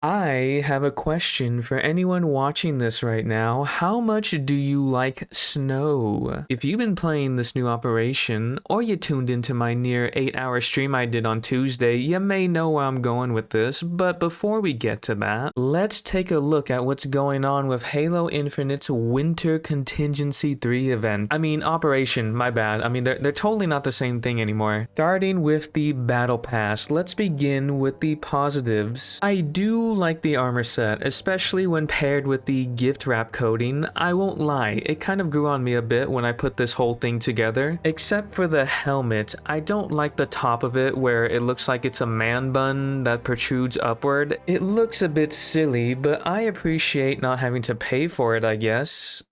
I have a question for anyone watching this right now. How much do you like snow? If you've been playing this new operation, or you tuned into my near 8-hour stream I did on Tuesday, you may know where I'm going with this, but before we get to that, let's take a look at what's going on with Halo Infinite's Winter Contingency 3 event. Operation, my bad. They're totally not the same thing anymore. Starting with the Battle Pass, let's begin with the positives. I do like the armor set, especially when paired with the gift wrap coating. I won't lie, it kind of grew on me a bit when I put this whole thing together. Except for the helmet, I don't like the top of it where it looks like it's a man bun that protrudes upward. It looks a bit silly, but I appreciate not having to pay for it, I guess.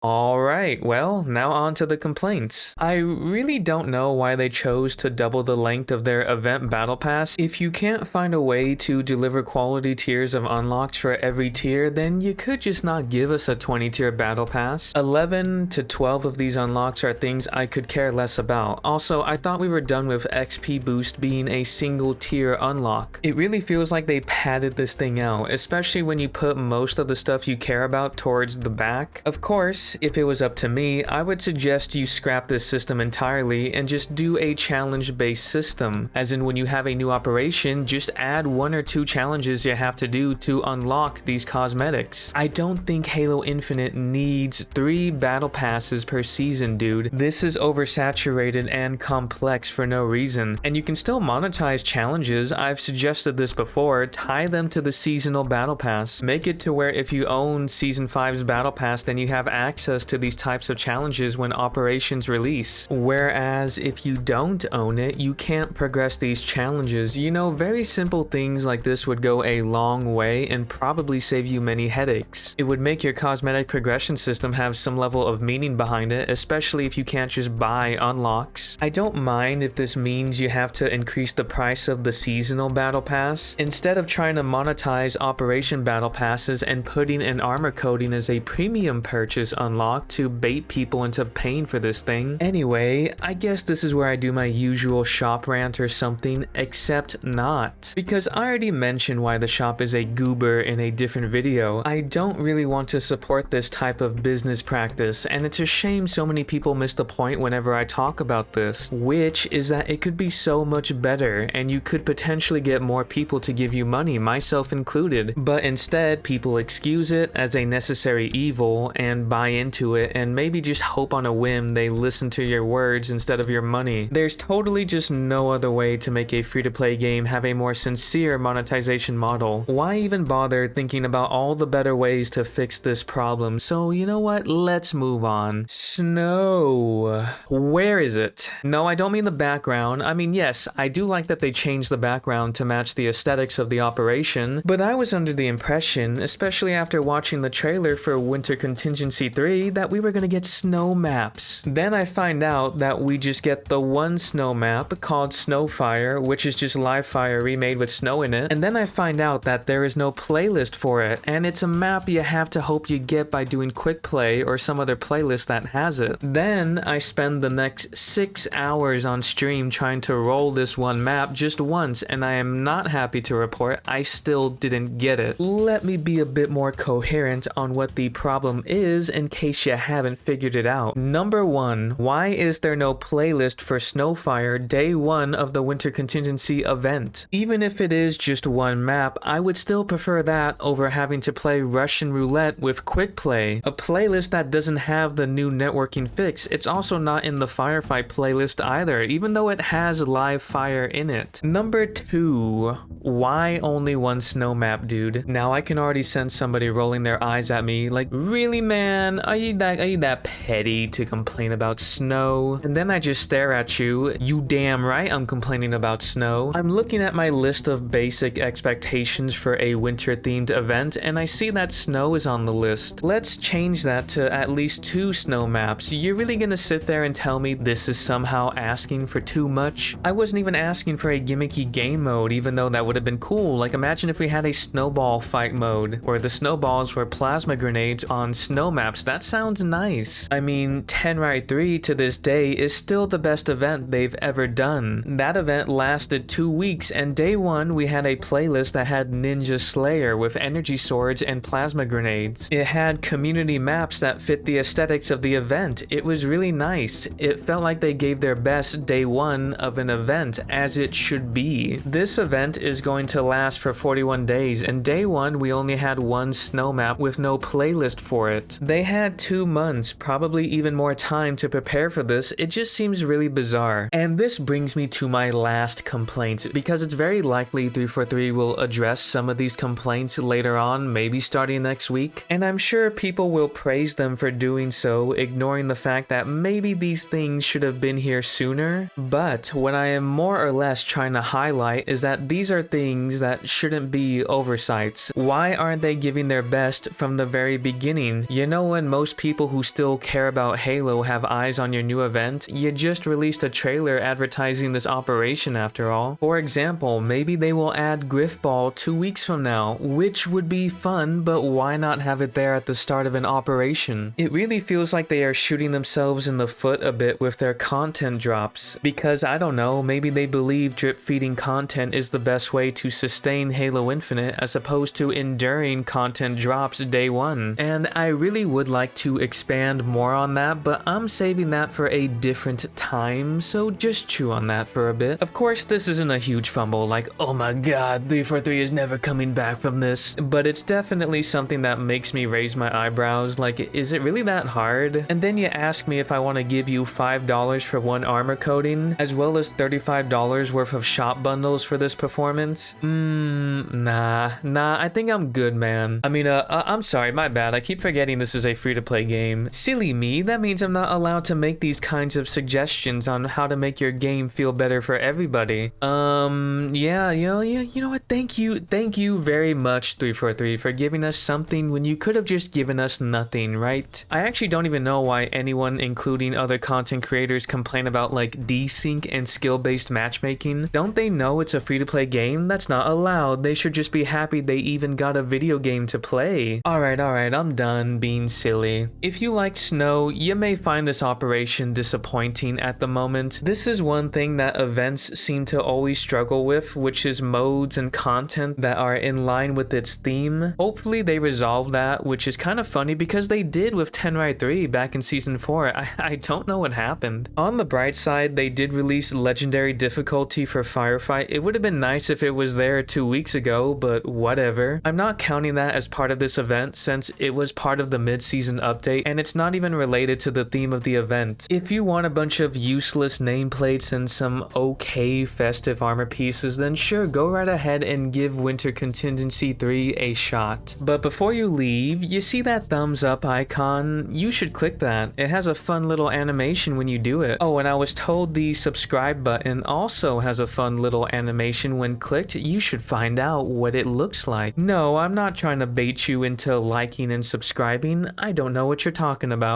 Alright, well, now on to the complaints. I really don't know why they chose to double the length of their event battle pass. If you can't find a way to deliver quality tiers of unlocks for every tier, then you could just not give us a 20-tier battle pass. 11 to 12 of these unlocks are things I could care less about. Also, I thought we were done with XP boost being a single tier unlock. It really feels like they padded this thing out, especially when you put most of the stuff you care about towards the back. Of course, if it was up to me, I would suggest you scrap this system entirely and just do a challenge-based system. As in, when you have a new operation, just add 1 or 2 challenges you have to do to unlock these cosmetics. I don't think Halo Infinite needs 3 battle passes per season, dude. This is oversaturated and complex for no reason. And you can still monetize challenges. I've suggested this before. Tie them to the seasonal battle pass. Make it to where if you own Season 5's battle pass, then you have access to these types of challenges when operations release. Whereas if you don't own it, you can't progress these challenges. You know, very simple things like this would go a long way and probably save you many headaches. It would make your cosmetic progression system have some level of meaning behind it, especially if you can't just buy unlocks. I don't mind if this means you have to increase the price of the seasonal battle pass. Instead of trying to monetize operation battle passes and putting an armor coating as a premium purchase unlock to bait people into paying for this thing. Anyway, I guess this is where I do my usual shop rant or something, except not. Because I already mentioned why the shop is a goober in a different video. I don't really want to support this type of business practice, and it's a shame so many people miss the point whenever I talk about this, which is that it could be so much better, and you could potentially get more people to give you money, myself included. But instead, people excuse it as a necessary evil and buy into it and maybe just hope on a whim they listen to your words instead of your money. There's totally just no other way to make a free-to-play game have a more sincere monetization model. Why even bother thinking about all the better ways to fix this problem? So you know what? Let's move on. Snow. Where is it? No, I don't mean the background. Yes, I do like that they changed the background to match the aesthetics of the operation, but I was under the impression, especially after watching the trailer for Winter Contingency 3, that we were gonna get snow maps. Then I find out that we just get the one snow map called Snowfire, which is just live fire remade with snow in it. And then I find out that there is no playlist for it, and it's a map you have to hope you get by doing quick play or some other playlist that has it. Then I spend the next 6 hours on stream trying to roll this one map just once, and I am not happy to report I still didn't get it. Let me be a bit more coherent on what the problem is in case you haven't figured it out. Number 1, why is there no playlist for Snowfire day 1 of the Winter Contingency event? Even if it is just one map, I would still prefer that over having to play Russian roulette with quick play, a playlist that doesn't have the new networking fix. It's also not in the Firefight playlist either, even though it has live fire in it. Number 2, why only one snow map, dude? Now I can already sense somebody rolling their eyes at me like, really, man? Are you that petty to complain about snow? And then I just stare at you. You damn right I'm complaining about snow. I'm looking at my list of basic expectations for a winter themed event, and I see that snow is on the list. Let's change that to at least 2 snow maps. You're really gonna sit there and tell me this is somehow asking for too much? I wasn't even asking for a gimmicky game mode, even though that would have been cool. Like, imagine if we had a snowball fight mode where the snowballs were plasma grenades on snow maps. That sounds nice. I mean, Tenrai 3 to this day is still the best event they've ever done. That event lasted 2 weeks, and day 1 we had a playlist that had Ninja Slayer with energy swords and plasma grenades. It had community maps that fit the aesthetics of the event. It was really nice. It felt like they gave their best day 1 of an event, as it should be. This event is going to last for 41 days, and day 1 we only had one snow map with no playlist for it. They had 2 months, probably even more time to prepare for this. It just seems really bizarre. And this brings me to my last complaint, because it's very likely 343 will address some of these complaints later on, maybe starting next week, and I'm sure people will praise them for doing so, ignoring the fact that maybe these things should have been here sooner. But what I am more or less trying to highlight is that these are things that shouldn't be oversights. Why aren't they giving their best from the very beginning? You know, when most people who still care about Halo have eyes on your new event, you just released a trailer advertising this operation after all. For example, maybe they will add Griffball 2 weeks from now, which would be fun, but why not have it there at the start of an operation? It really feels like they are shooting themselves in the foot a bit with their content drops, because I don't know, maybe they believe drip feeding content is the best way to sustain Halo Infinite as opposed to enduring content drops day 1. And I really would like to expand more on that, but I'm saving that for a different time, so just chew on that for a bit. Of course, this isn't a huge fumble like, oh my god, 343 is never coming back from this, but it's definitely something that makes me raise my eyebrows, like, is it really that hard? And then you ask me if I want to give you $5 for 1 armor coating, as well as $35 worth of shop bundles for this performance? Nah, I think I'm good, man. I mean, I'm sorry, my bad, I keep forgetting this is a free-to-play game. Silly me, that means I'm not allowed to make these kinds of suggestions on how to make your game feel better for everybody. Yeah, you know what, thank you very much 343 for giving us something when you could have just given us nothing, right? I actually don't even know why anyone, including other content creators, complain about like desync and skill-based matchmaking. Don't they know it's a free-to-play game? That's not allowed. They should just be happy they even got a video game to play. Alright, I'm done being silly. If you liked Snow, you may find this operation disappointing at the moment. This is one thing that events seem to always struggle with, which is modes and content that are in line with its theme. Hopefully they resolve that, which is kind of funny because they did with Tenrai 3 back in season 4. I don't know what happened. On the bright side, they did release legendary difficulty for Firefight. It would have been nice if it was there 2 weeks ago, but whatever. I'm not counting that as part of this event since it was part of the mid-season update, and it's not even related to the theme of the event. If you want a bunch of useless nameplates and some okay festive armor pieces, then sure, go right ahead and give Winter Contingency 3 a shot. But before you leave, you see that thumbs up icon? You should click that. It has a fun little animation when you do it. Oh, and I was told the subscribe button also has a fun little animation when clicked. You should find out what it looks like. No, I'm not trying to bait you into liking and subscribing. I don't know what you're talking about.